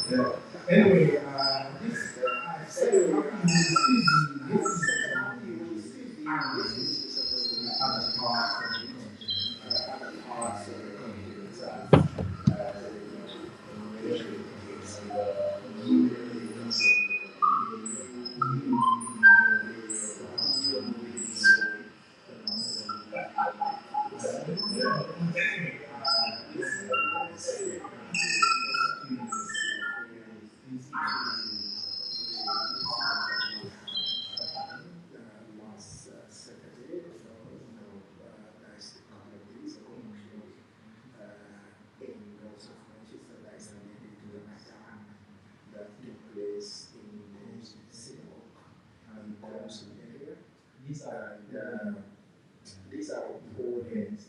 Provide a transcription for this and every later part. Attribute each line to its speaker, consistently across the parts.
Speaker 1: Anyway, this I said how you see the other parts of the these are important,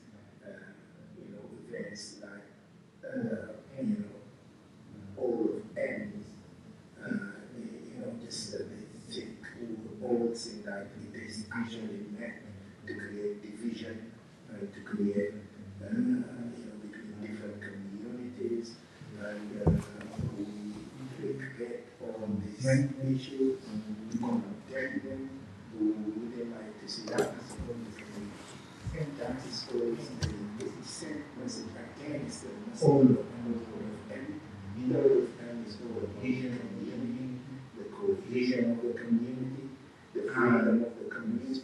Speaker 1: events like, all of ends, just that they think all seem like it is actually meant to create division, to create, between different communities, and we get all these issues, we condemn them, we wouldn't like to see that. And that is always the same message against the message of and is cohesion community, the cohesion of the community, the freedom of the community,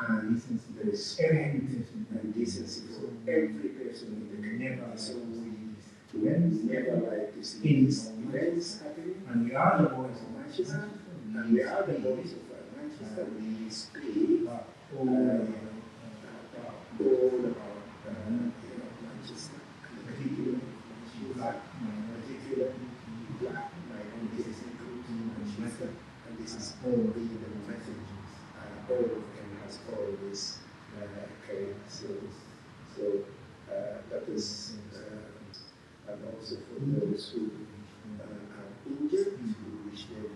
Speaker 1: and the respect and decency for every person in the community. So we never like to see these events happening. And we are the voice of Manchester, and we are the voice of Manchester. We speak all about Manchester, particularly black minorities in Manchester, and this is all the message all of them has always carried. So that is, and also for those who are injured, we wish them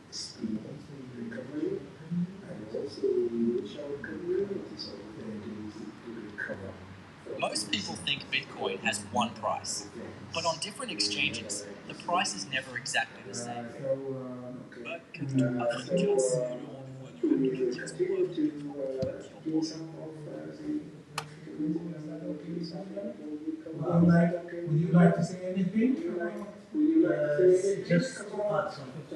Speaker 1: speedy recovery, and also we wish our communities over there to recover.
Speaker 2: Most people think Bitcoin has one price, but on different exchanges, the price is never exactly the same. But continue
Speaker 1: would you like to say anything?
Speaker 3: Just to add something to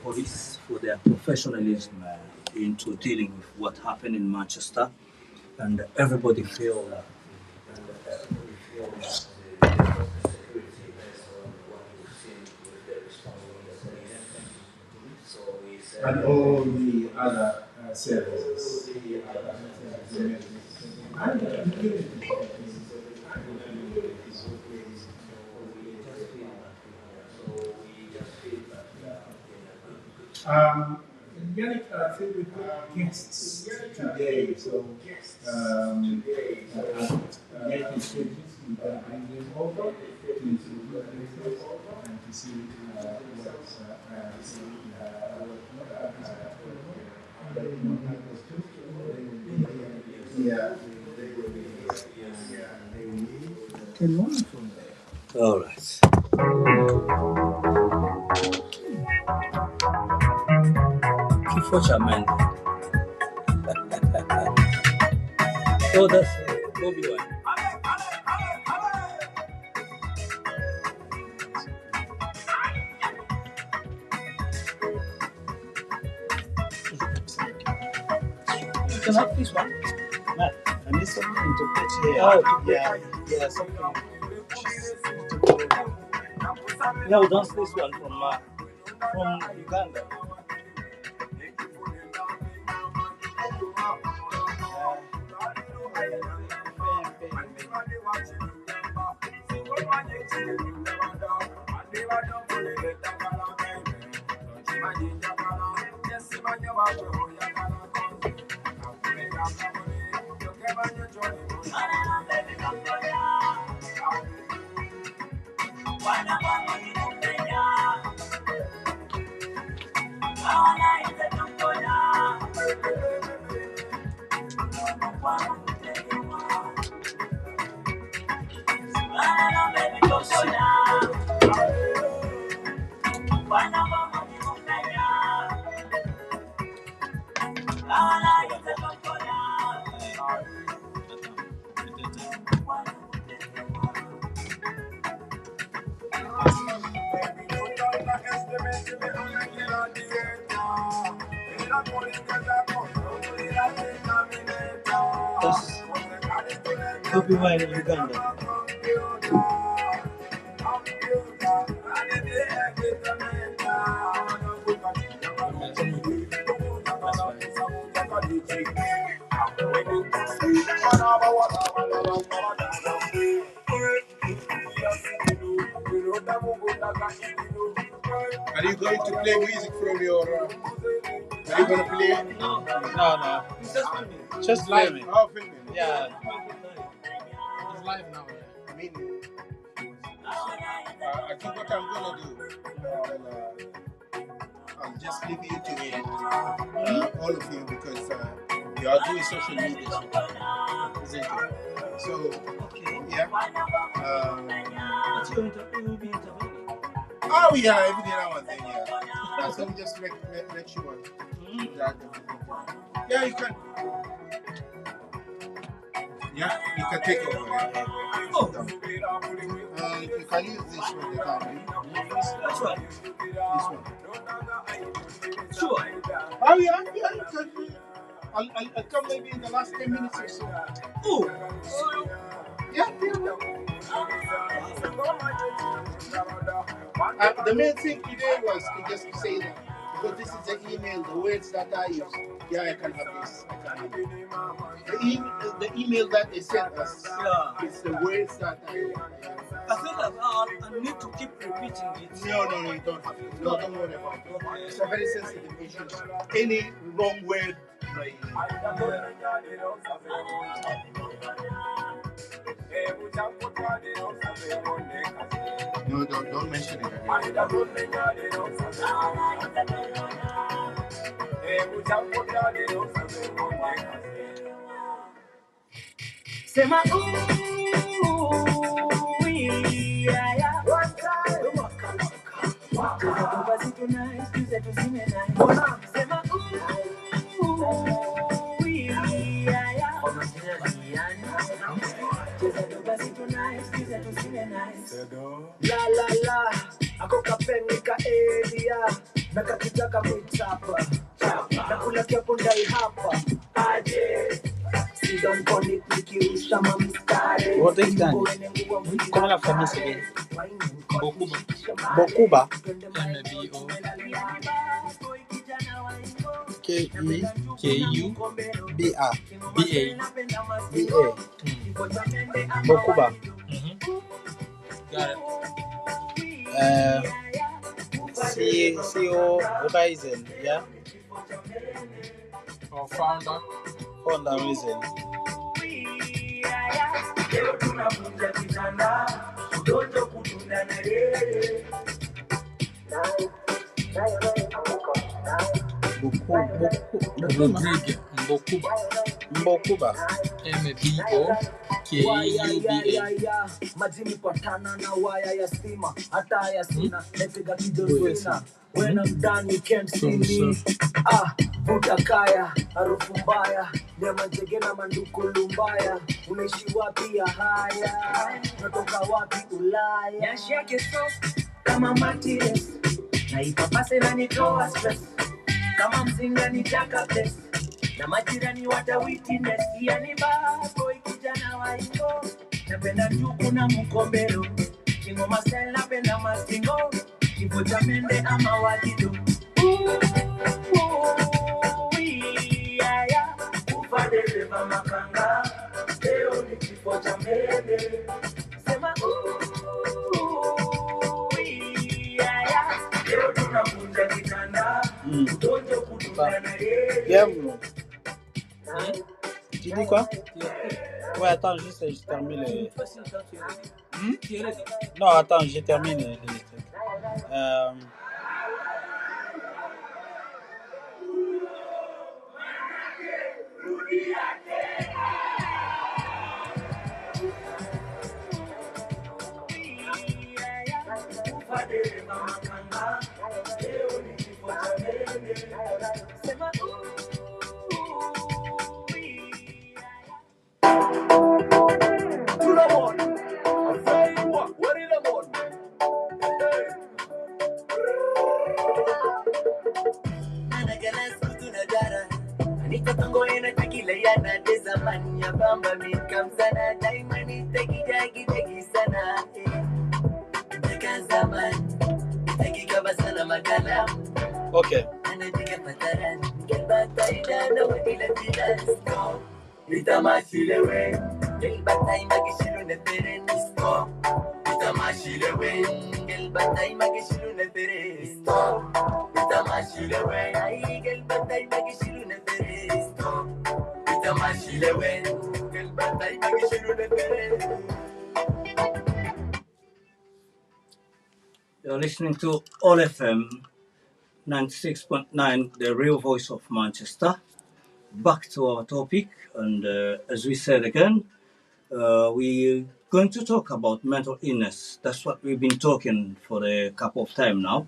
Speaker 3: police for their professionalism into dealing with what happened in Manchester, and everybody feel
Speaker 1: and all the other services. Yannick, I think we've got guests today, so Yannick is going to bring them over and to see
Speaker 3: all right. Keep watch a man. Oh, that's Obi-Wan. You can have this one.
Speaker 4: Man, I need something to put here.
Speaker 3: Oh,
Speaker 4: yeah, something.
Speaker 3: Yeah, we dance this one from Uganda.
Speaker 4: Copy mine in Uganda.
Speaker 1: Are you going to play music from your? Are you going to play?
Speaker 4: No. Just
Speaker 1: live.
Speaker 4: filming.
Speaker 1: Oh, filming.
Speaker 4: Yeah.
Speaker 1: It's live now. I mean, I think what I'm gonna do, I'll just leave you to it, all of you, because you are doing social media, isn't it? So, yeah. Oh yeah, every day now and then, yeah. So we just make sure that. Yeah, you can. Yeah, you can take over. Yeah. Oh. You can use this one. You can.
Speaker 3: Which one?
Speaker 1: This one.
Speaker 3: Sure.
Speaker 1: Oh yeah, you can. I'll come maybe in the last 10 minutes or so.
Speaker 3: Oh.
Speaker 1: Yeah. The main thing today was just to say that, because this is the email, the words that I use. Yeah, I can have this. I can have it. The email that they sent us, it's the words that I use.
Speaker 3: I think I need to keep repeating it.
Speaker 1: No, you don't have to. No, don't worry about it. It's a very sensitive issue. Any wrong word, like. No, don't mention it again.
Speaker 2: Sema yeah. One time. Sema la ako kapeni ka area nakakitaka kuichapa nakula kiapo ndai hapa aje sidomponi nikirusha mamistare.
Speaker 4: What is that? Comment la famille c'est bien? Bokuba.
Speaker 5: MBO
Speaker 4: K-I-K-U-B-A.
Speaker 5: BA.
Speaker 4: Bokuba.
Speaker 5: Got it.
Speaker 4: CEO Ryzen, yeah?
Speaker 5: Or founder.
Speaker 4: Founder Ryzen.
Speaker 5: Rodrigue
Speaker 4: Mbokuba.
Speaker 5: MBOKUBA.
Speaker 2: Majini patana na waya ya stima hata ya sina napiga kidolfina. When I'm done you can't see me. Buta kaya harufu mbaya nyama njege na manduku lumbaya. Unaishi wapi ya haya natoka wapi Ulaya. Nyashi yake soft kama matires na ipapase na nitoa stress kama mzinga nitaka bless na majirani wata witness. Yani boy kijana wa ingo napenda njuku na mkombero kingo masel napenda mastingo kifo cha mende ama wajido. Ufade leva makanga leo ni kifo cha mende. Sema leo tunavunja kitanda utonjo kutunda na yeye.
Speaker 4: Bien, bro. Tu dis quoi? Ouais, attends, juste, je termine les... Non, attends, je termine les trucs.
Speaker 2: bamba min kam sana daimani tagi dagi sana Dekan zaman tagi kaba sana magala
Speaker 4: Okay.
Speaker 2: Ana diga pataran gelbata ida no ila tilas no Itamashile gelbata magishilu na teren stop Itamashile gelbata magishilu na teren stop Itamashile ay gelbata magishilu na teren stop Itamashile gelbata magishilu na teren.
Speaker 3: You're listening to All FM 96.9, the real voice of Manchester. Back to our topic, and as we said again, we're going to talk about mental illness. That's what we've been talking for a couple of times now.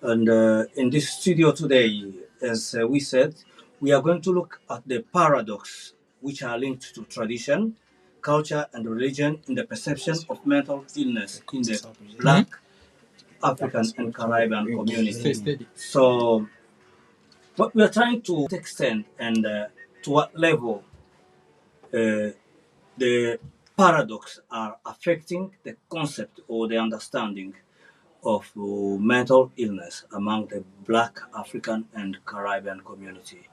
Speaker 3: And in this studio today, as we said, we are going to look at the paradox which are linked to tradition, culture, and religion in the perception of mental illness in the Black, African, and Caribbean community. So, what we are trying to extend and to what level the paradox are affecting the concept or the understanding of mental illness among the Black, African, and Caribbean community.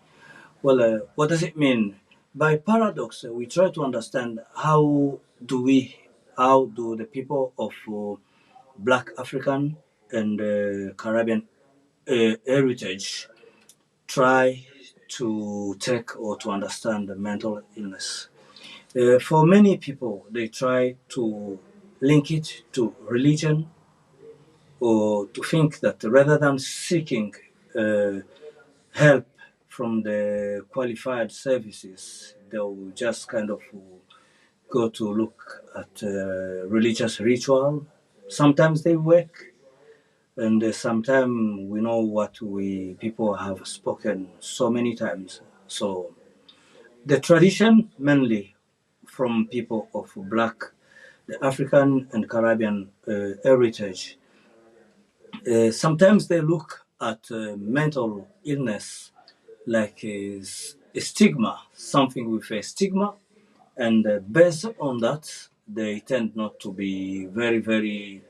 Speaker 3: Well, what does it mean? By paradox, we try to understand how do the people of Black, African, and Caribbean heritage try to take or to understand the mental illness. For many people, they try to link it to religion or to think that rather than seeking uh, help from the qualified services, they'll just kind of go to look at religious ritual. Sometimes they work, and sometimes we know what we people have spoken so many times. So the tradition mainly from people of Black, the African and Caribbean heritage. Sometimes they look at mental illness like a stigma, something with a stigma, and based on that, they tend not to be very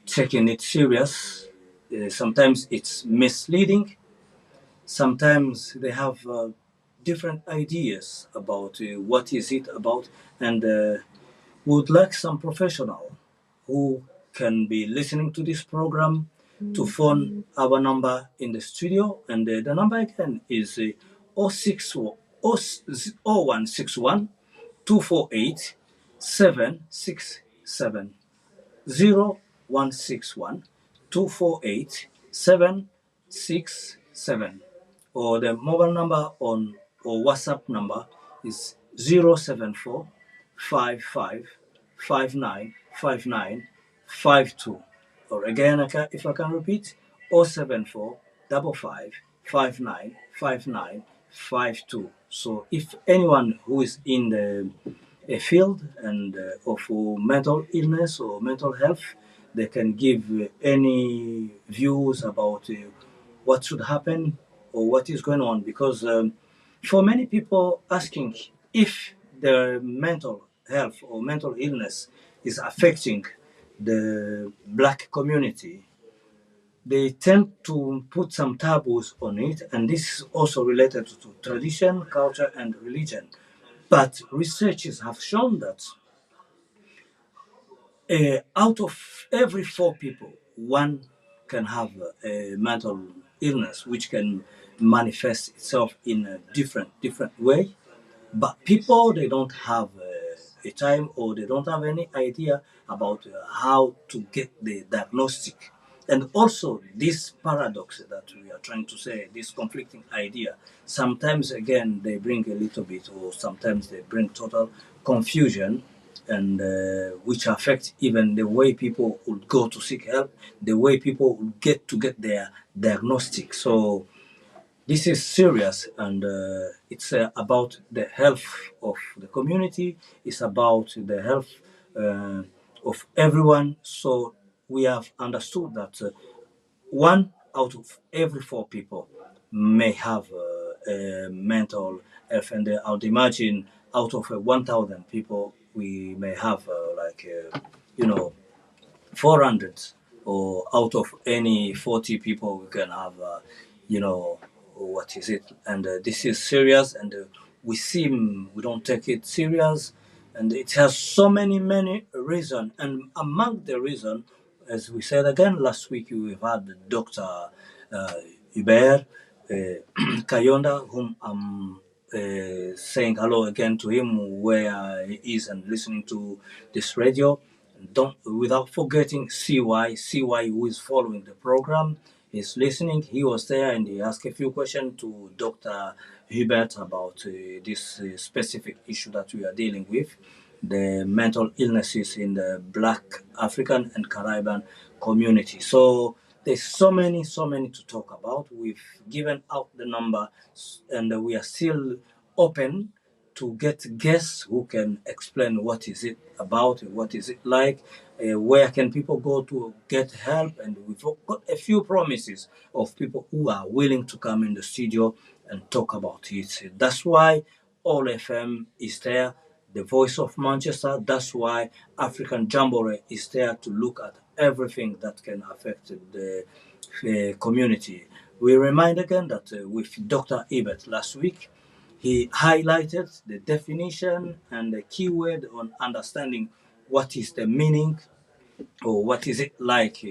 Speaker 3: taking it serious. Sometimes it's misleading. Sometimes they have different ideas about what is it about, and would like some professional who can be listening to this program to phone our number in the studio. And the number again is 0161 248 767. 0161 248 767, or the mobile number on or WhatsApp number is 074 55 59 59 52. Or again, if I can repeat, 074 55 59 59 52. So if anyone who is in the a field and of mental illness or mental health, they can give any views about what should happen or what is going on. Because for many people, asking if their mental health or mental illness is affecting the Black community, they tend to put some taboos on it, and this is also related to tradition, culture, and religion. But researchers have shown that out of every 4 people, one can have a mental illness, which can manifest itself in a different way. But people, they don't have a time or they don't have any idea about how to get the diagnostic. And also this paradox that we are trying to say, this conflicting idea, sometimes again they bring a little bit, or sometimes they bring total confusion, and which affect even the way people would go to seek help, the way people would get their diagnostic. So this is serious, and it's about the health of the community. It's about the health uh, of everyone. So we have understood that 1 out of every 4 people may have mental health. And I would imagine out of 1,000 people, we may have 400, or out of any 40 people we can have what is it, and this is serious, and we don't take it serious, and it has so many reasons, and among the reason, as we said again last week, we had Dr. Hubert Kayonda, whom I'm saying hello again to him where he is and listening to this radio. Don't, without forgetting CY, who is following the program, is listening. He was there and he asked a few questions to Dr. Hubert about this specific issue that we are dealing with, the mental illnesses in the Black, African, and Caribbean community. So there's so many to talk about. We've given out the number, and we are still open to get guests who can explain what is it about, what is it like, where can people go to get help, and we've got a few promises of people who are willing to come in the studio and talk about it. That's why All FM is there, the voice of Manchester. That's why African Jamboree is there to look at everything that can affect the community. We remind again that with Dr. Ebert last week, he highlighted the definition and the keyword on understanding what is the meaning, or what is it like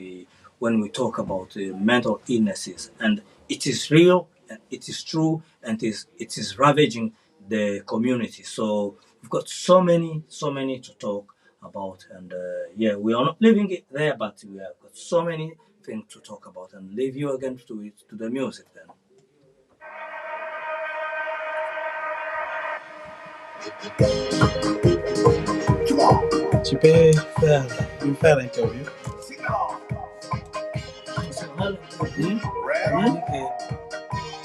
Speaker 3: when we talk about mental illnesses. And it is real, and it is true, and it is ravaging the community. So we've got so many to talk about, and we are not leaving it there, but we have got so many things to talk about, and leave you again to the music then.
Speaker 4: Tu peux me faire l'interview.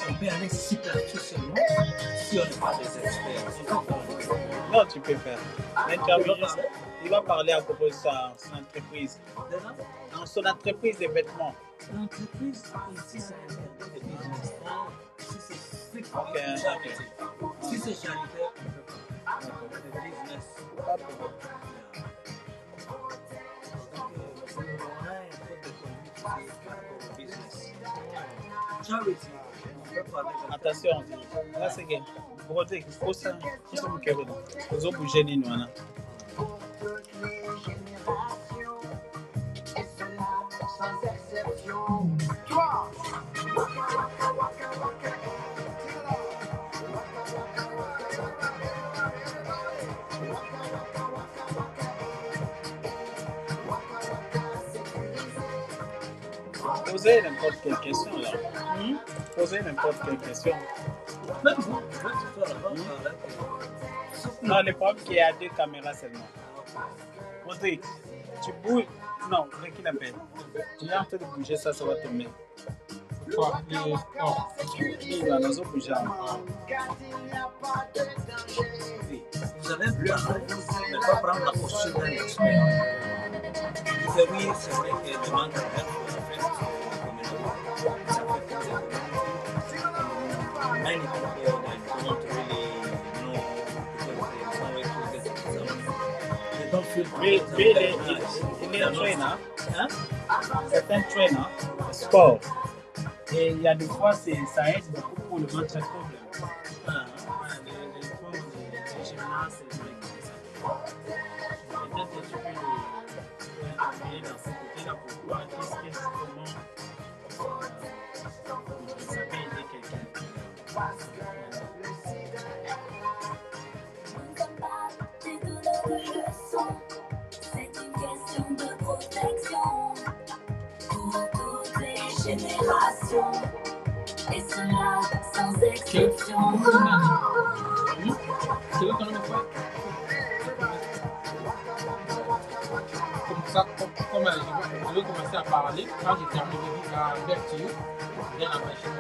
Speaker 3: On peut aller superficiellement si on n'est pas des experts.
Speaker 4: Non, tu peux faire l'interview. Il va parler à propos de son entreprise. Dans son entreprise de vêtements.
Speaker 3: L'entreprise, ici, c'est un business. Si c'est strict, si c'est charité, on peut pas. C'est business.
Speaker 4: Pas de problème.
Speaker 3: Charity.
Speaker 4: Attention, là c'est que broder, il faut ça, il faut que vous bougez les noirs. Posez n'importe quelle question là. Posez n'importe quelle question. Non, le problème c'est qu'il y a 2 caméras seulement. Rodrigue, tu bouges. Non, qui l'appelle. Tu es en train de bouger ça, ça va tomber.
Speaker 5: Quoi?
Speaker 4: Il va nous bouger.
Speaker 3: Vous avez vu, ne pas prendre la posture d'un expert. Oui, c'est vrai que le manque d'aide many people that don't really know because they don't feel
Speaker 4: Il est un trainer. C'est un trainer sport. Et il y a des fois, ça aide beaucoup pour le ventre problème. Les fois, les gymnastes, c'est vrai que ça. Peut-être que tu peux le dans ce côté-là pour voir comment ça peut aider quelqu'un.
Speaker 2: C'est une question de protection pour toutes les générations, et cela sans exception.
Speaker 5: Tu veux qu'on le fasse? Comme ça, comme je vais commencer à parler, quand je termine, je vais à back to you, then la machine.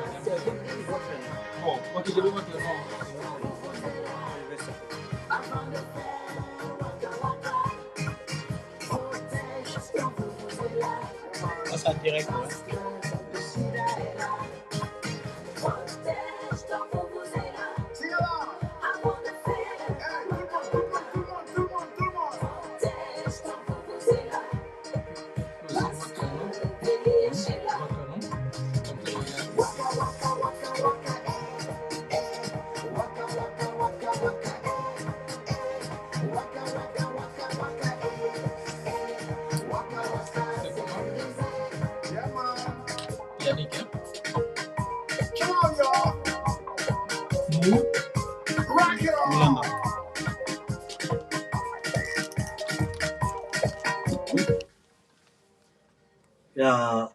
Speaker 5: Oh, ok, je vais voir le nom.
Speaker 4: Ça, c'est en direct.
Speaker 5: you. Mulonda.
Speaker 3: Yeah,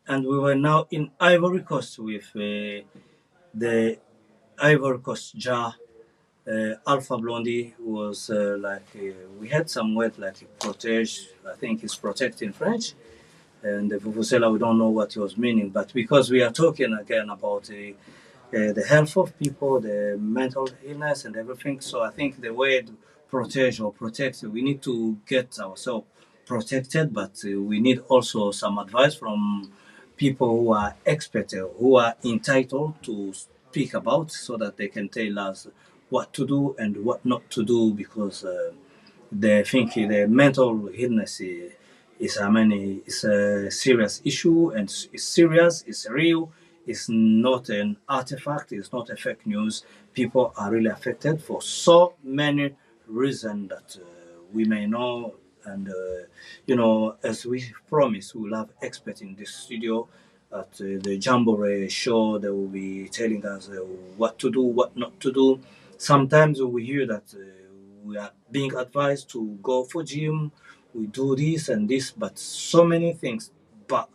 Speaker 3: and we were now in Ivory Coast with the Ivory Coast Jar. Alpha Blondie was we had some word like protege, I think it's protect in French, and the Vuvuzela, we don't know what he was meaning, but because we are talking again about the health of people, the mental illness and everything, so I think the word protege or protect, we need to get ourselves protected, but we need also some advice from people who are expert, who are entitled to speak about, so that they can tell us what to do and what not to do, because they think the mental illness is a serious issue, and it's serious, it's real, it's not an artifact, it's not a fake news. People are really affected for so many reasons that we may know. And as we promised, we'll have experts in this studio at the Jamboree show. They will be telling us what to do, what not to do. Sometimes we hear that we are being advised to go for gym, we do this and this, but so many things. But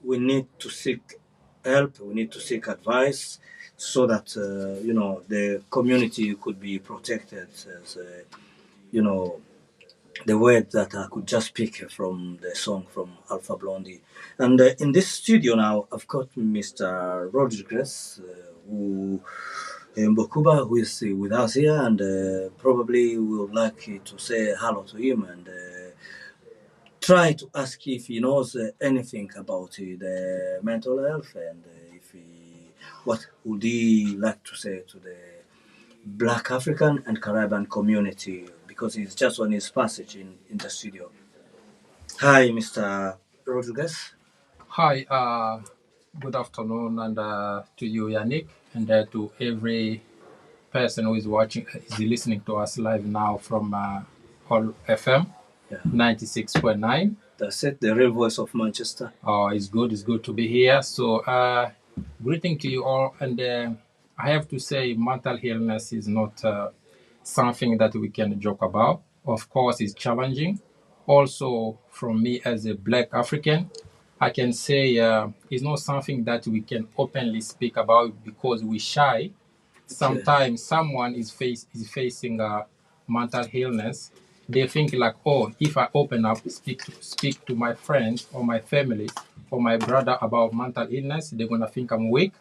Speaker 3: we need to seek help, we need to seek advice, so that the community could be protected. As the word that I could just pick from the song from Alpha Blondie. And in this studio now, I've got Mr. Rodriguez, who in Bokuba, who is with us here, and probably we would like to say hello to him and try to ask if he knows anything about the mental health, and what would he like to say to the Black African and Caribbean community, because he's just on his passage in the studio. Hi, Mr. Rodriguez.
Speaker 5: Hi, good afternoon, and to you, Yannick, and to every person who is watching, is listening to us live now from Hall FM
Speaker 3: Yeah,
Speaker 5: 96.9.
Speaker 3: that's it, the real voice of Manchester.
Speaker 5: It's good to be here. So, greeting to you all, and I have to say, mental illness is not something that we can joke about. Of course, it's challenging. Also, from me as a Black African, I can say it's not something that we can openly speak about because we're shy. Sometimes someone is facing a mental illness. They think like, oh, if I open up, speak to my friends or my family or my brother about mental illness, they're gonna think I'm weak.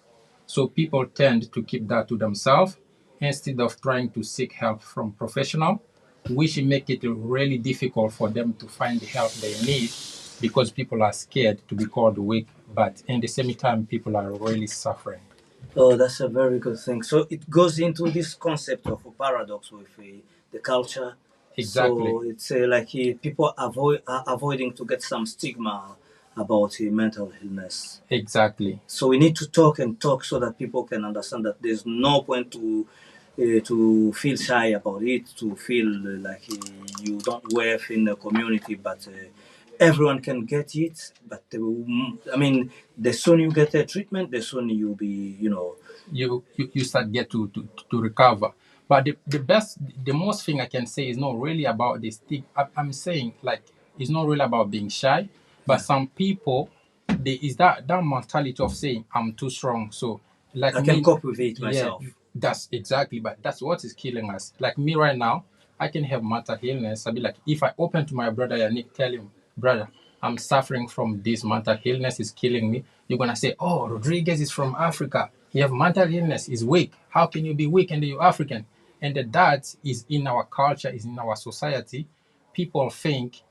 Speaker 5: So people tend to keep that to themselves instead of trying to seek help from professional, which make it really difficult for them to find the help they need because people are scared to be called weak. But in the same time, people are really suffering.
Speaker 3: Oh, that's a very good thing. So it goes into this concept of a paradox with the culture.
Speaker 5: Exactly.
Speaker 3: So it's like people are avoiding to get some stigma about mental illness.
Speaker 5: Exactly.
Speaker 3: So we need to talk and talk so that people can understand that there's no point to feel shy about it, to feel like you don't worth in the community, but everyone can get it. But I mean, the sooner you get a treatment, the sooner you'll be,
Speaker 5: you start get to recover. But the most thing I can say is not really about this thing. I'm saying like it's not really about being shy, but some people there is that mentality of saying I'm too strong. So like
Speaker 3: I can
Speaker 5: me,
Speaker 3: cope with it
Speaker 5: yeah,
Speaker 3: myself.
Speaker 5: that's exactly. But that's what is killing us. Like me right now, I can have mental illness. I'll be like, if I open to my brother Yannick, tell him, brother, I'm suffering from this mental illness, is killing me. You're gonna say, oh, Rodriguez is from Africa. He have mental illness, is weak. How can you be weak and you're African? And that is in our culture, is in our society. People think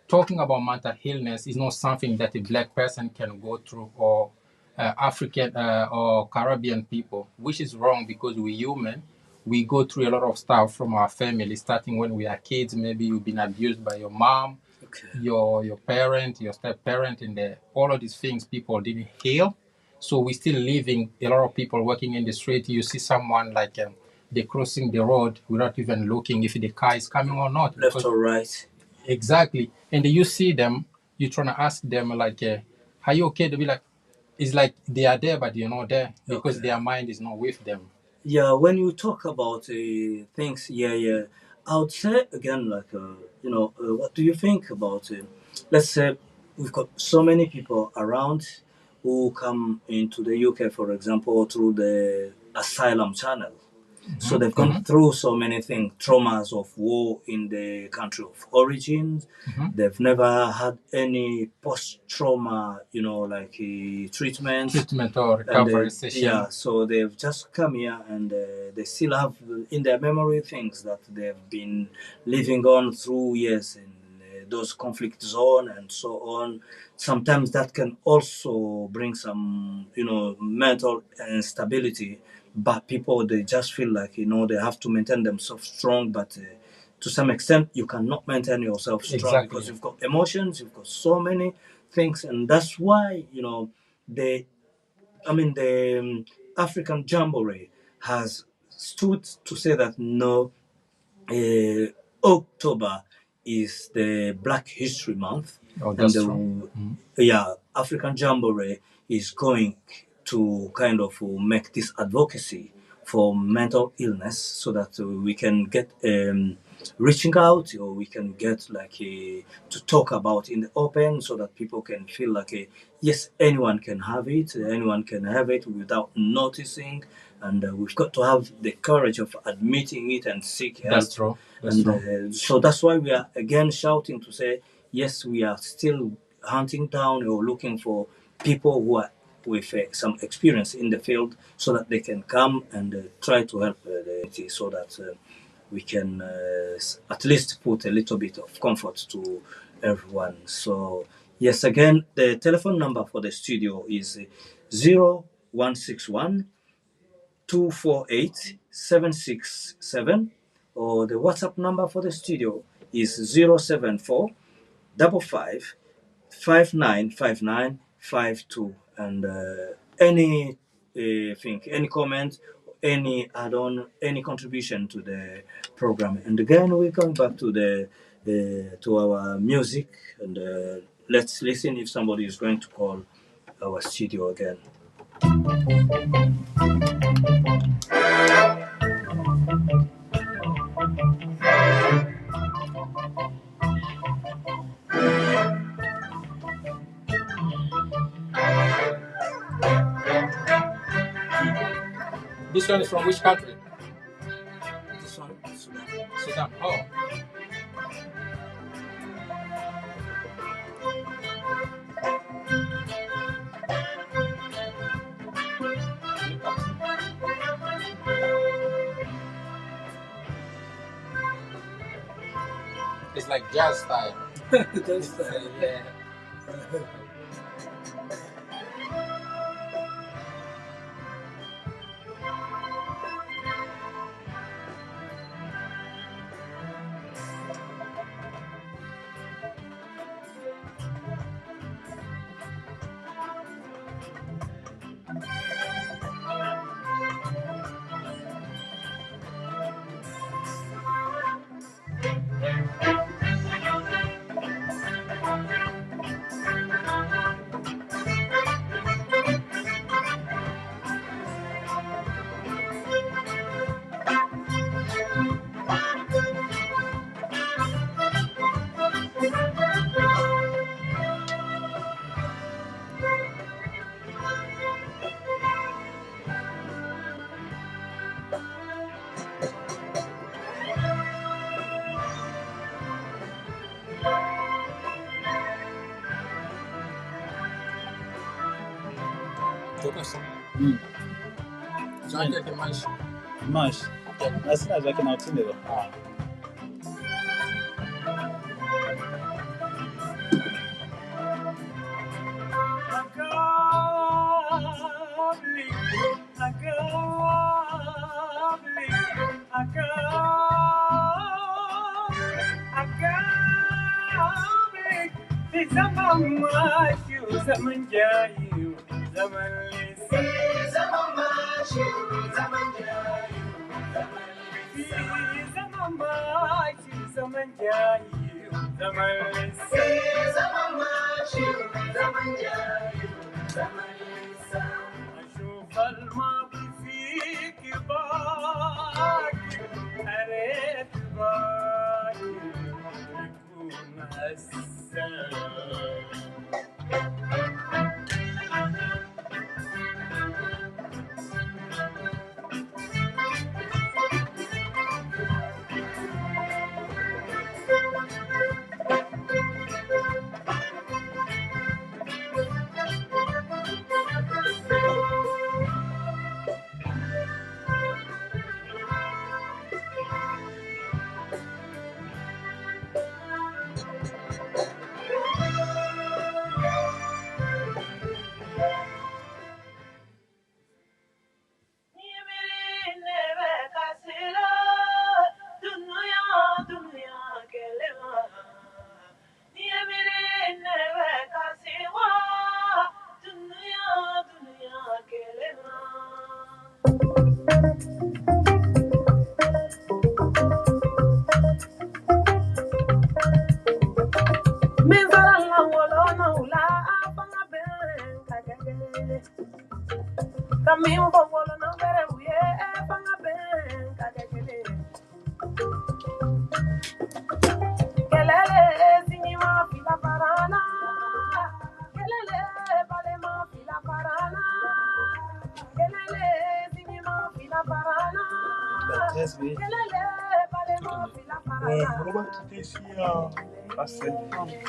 Speaker 5: talking about mental illness is not something that a black person can go through, or African or Caribbean people, which is wrong because we're human. We go through a lot of stuff from our family, starting when we are kids. Maybe you've been abused by your mom,
Speaker 3: Okay.
Speaker 5: your parent, your step parent, and all of these things people didn't heal. So we're still living. A lot of people working in the street. You see someone like they're crossing the road without even looking if the car is coming or not.
Speaker 3: Left or right.
Speaker 5: Exactly. And you see them, you're trying to ask them, like, are you okay? They'll be like, it's like they are there, but you're not there because
Speaker 3: Okay.
Speaker 5: their mind is not with them.
Speaker 3: Yeah, when you talk about things, I would say again, like, what do you think about let's say we've got so many people around who come into the UK, for example, through the asylum channel. So they've gone through so many things, traumas of war in the country of origin. They've never had any post-trauma, like treatment.
Speaker 5: Or recovery
Speaker 3: And
Speaker 5: session.
Speaker 3: yeah, so they've just come here and they still have in their memory things that they've been living on through years in those conflict zone and so on. Sometimes that can also bring some, mental instability. But people, they just feel like, they have to maintain themselves strong. But to some extent, you cannot maintain yourself strong because you've got emotions, you've got so many things. And that's why, they the African Jamboree has stood to say that no, October is the Black History Month,
Speaker 5: that's
Speaker 3: and African Jamboree is going to kind of make this advocacy for mental illness so that we can get reaching out, or we can get like to talk about in the open so that people can feel like yes, anyone can have it without noticing. And we've got to have the courage of admitting it and seek help.
Speaker 5: That's true.
Speaker 3: So that's why we are again shouting to say, yes, we are still hunting down or looking for people who are with some experience in the field so that they can come and try to help the community so that we can at least put a little bit of comfort to everyone. So, yes, again, the telephone number for the studio is 0161 248 767, or the WhatsApp number for the studio is 074 55 595952. And any thing, any comment, any add-on, any contribution to the program. And again, we're going back to the to our music, and let's listen if somebody is going to call our studio again.
Speaker 5: This one is from which country?
Speaker 3: This one, Sudan.
Speaker 5: Sudan. Oh. It's like jazz style.
Speaker 3: Jazz style,
Speaker 5: yeah.
Speaker 4: Mash. That's not like an alternative.
Speaker 2: zaman jayu zaman lisi zaman mashu zaman jayu zaman lisi zaman mashu zaman jayu zaman lisi zaman mashu zaman jayu zaman lisi أشوف الماضي فيك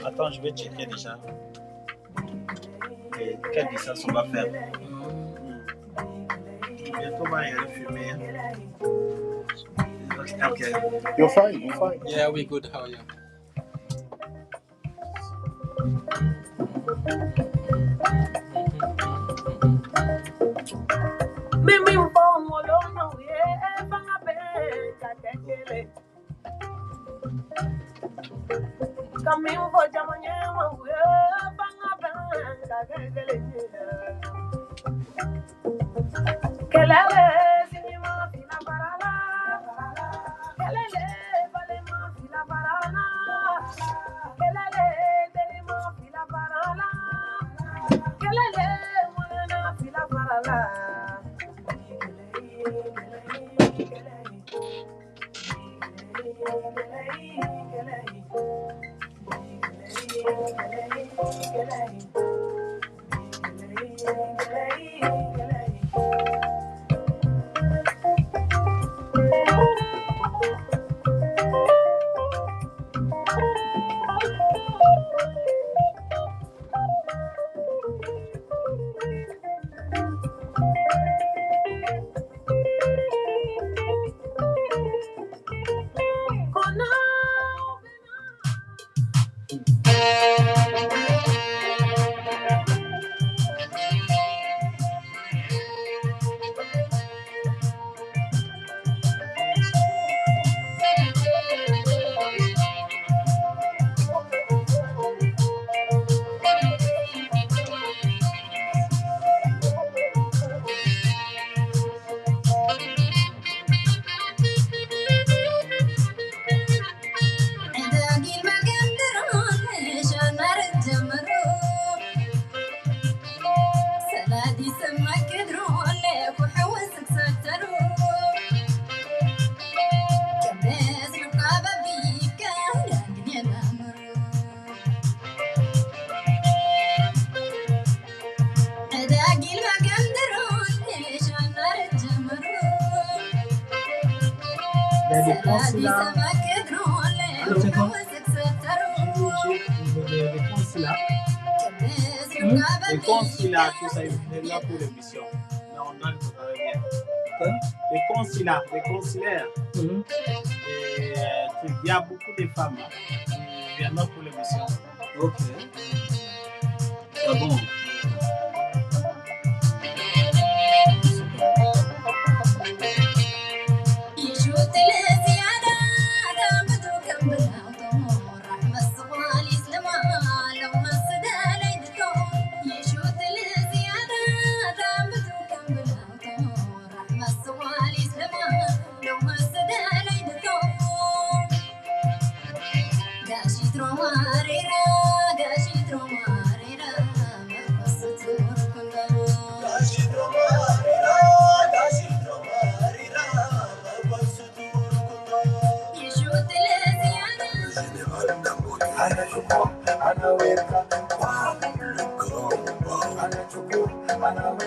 Speaker 4: Attends, je vais checker déjà. Et quelle distance on va faire? Bientôt, on va y aller fumer. Okay.
Speaker 1: You're fine, you're fine.
Speaker 5: Yeah, we good. How are you?
Speaker 4: Les consulats, tout ça, il est là pour l'émission. Mais on doit le préparer bien. Les consulats, les consulaires. Il y a beaucoup de femmes. Il y en a pour l'émission.
Speaker 3: Ok. Ah bon.
Speaker 2: Tamu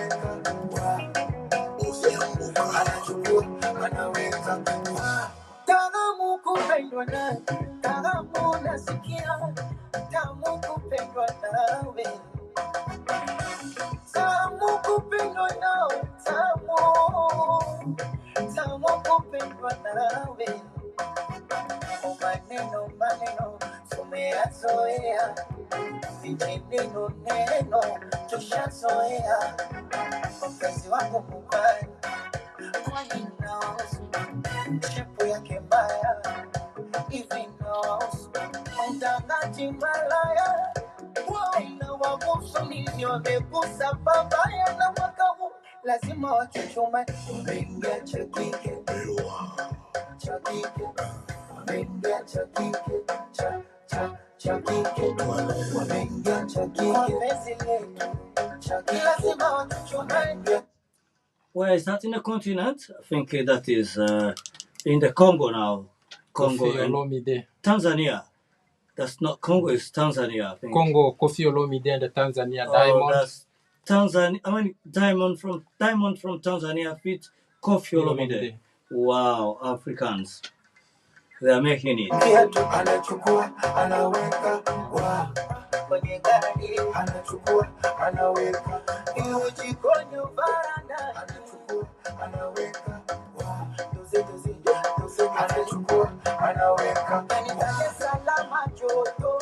Speaker 2: kupendwa nawe, tamu nasikia, tamu kupendwa nawe, tamu kupendwa nawe, tamu kupendwa nawe. Maneno tumeyazoea, vijineno tushazoea. Mpenzi wangu mubaya, kwani naosu shepu yake mbaya hivi naosu mtangaji malaya na wagusu nilio wamegusa babaya na makamu lazima wachuchume. Umeingia cha kike wameingia cha kike wameingia cha kike lazima wachuchume.
Speaker 3: Where is that in the continent? I think that is in the Congo now. Congo
Speaker 5: Kofi
Speaker 3: and
Speaker 5: Olomide.
Speaker 3: Tanzania. That's not Congo, it's Tanzania, I think.
Speaker 5: Congo, Kofi Olomide and the Tanzania
Speaker 3: Oh,
Speaker 5: Diamond.
Speaker 3: that's Tanzania. I mean, Diamond from Tanzania feat Kofi Olomide. Wow, Africans. They are making it.
Speaker 2: Anachukua anaweka wa kwenye gari, anachukua anaweka jikoni varanda, anachukua anaweka wa doze anachukua anaweka Dar es Salaam joto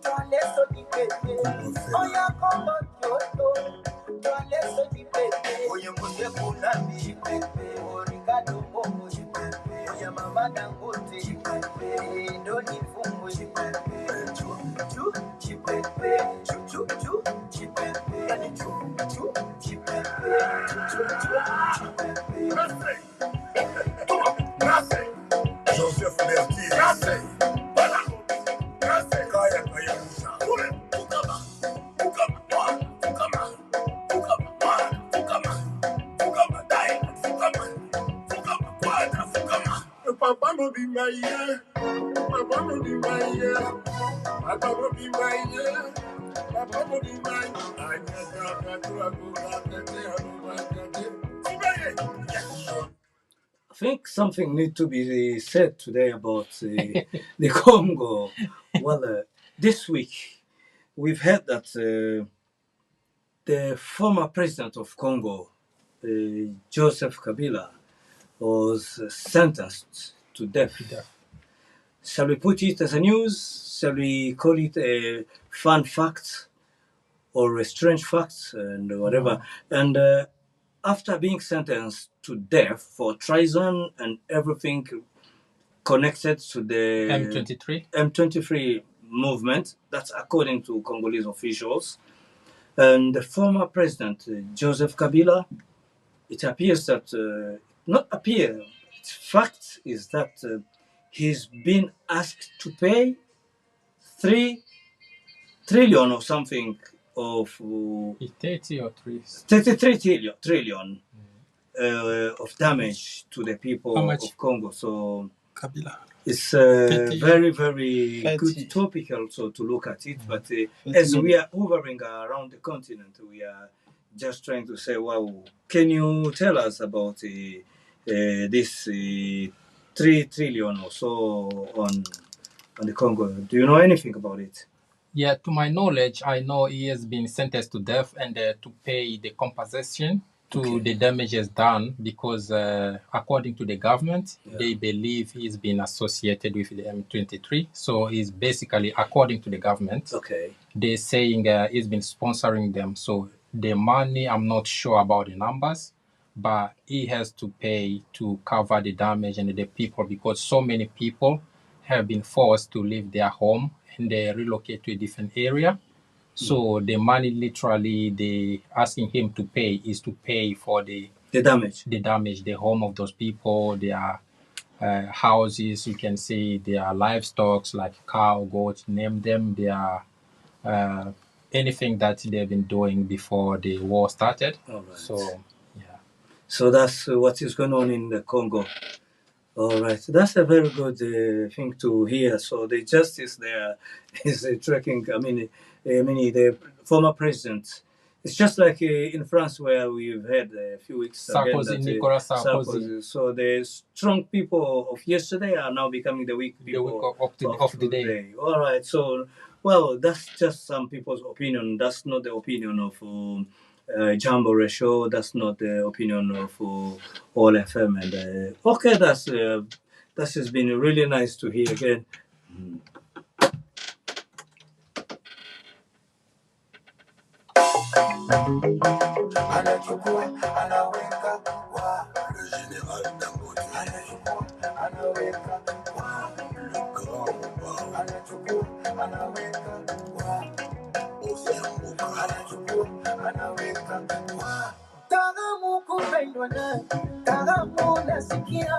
Speaker 2: twaleso dipete oya kombo joto twaleso dipete oye mwe kuna chipepe origado bongo chipepe oya mama dangote chipepe ndo ni fungo chipepe chu chipepe chu chipepe yani chu chipepe chipepe.
Speaker 6: Joseph Mertier. Gracias. Kaya Musha. Papa no be my year. Papa no be my year. Papa no be my year. Papa no be my
Speaker 3: I think something needs to be said today about the Congo. Well, this week we've heard that the former president of Congo, Joseph Kabila, was sentenced to death. Shall we put it as a news? Shall we call it a fun fact or a strange fact and whatever? And after being sentenced to death for treason and everything connected to the M23 movement, that's according to Congolese officials, and the former president, Joseph Kabila, it appears that, not appear, fact is that he's been asked to pay 3 trillion or something of
Speaker 5: 30 or 3.
Speaker 3: 33 trillion of damage to the people of Congo. So
Speaker 7: Kabila.
Speaker 3: it's very, very good topic also to look at it. But as we are hovering around the continent, we are just trying to say, wow, can you tell us about this 3 trillion or so on the Congo? Do you know anything about it?
Speaker 5: Yeah, to my knowledge, I know he has been sentenced to death and to pay the compensation to the damages done because, according to the government, they believe he's been associated with the M23. So he's basically, according to the government, they're saying he's been sponsoring them. So the money, I'm not sure about the numbers, but he has to pay to cover the damage and the people because so many people have been forced to leave their home and they relocate to a different area. So the money literally they asking him to pay is to pay for the damage, the home of those people, their houses, you can say their livestock like cow, goats, name them, their anything that they've been doing before the war started. So, yeah.
Speaker 3: So that's what is going on in the Congo. All right, that's a very good thing to hear. So the justice there is tracking. I mean, the former president It's just like in France, where we've had a few weeks
Speaker 5: Sarkozy,
Speaker 3: again that
Speaker 5: Nicolas Sarkozy.
Speaker 3: So the strong people of yesterday are now becoming the weak people
Speaker 5: of the day.
Speaker 3: All right. So, well, that's just some people's opinion. That's not the opinion of Jambo Show. That's not the opinion of All FM. And okay, that's has been really nice to hear again.
Speaker 2: Anachukua, anaweka wa
Speaker 6: Le général Dangote,
Speaker 2: anachukua, anaweka wa
Speaker 6: le grand Bao,
Speaker 2: anachukua, anaweka wa
Speaker 6: Océan Boka,
Speaker 2: anachukua, anaweka wa Tagamu kupendwa na Tagamu nasikia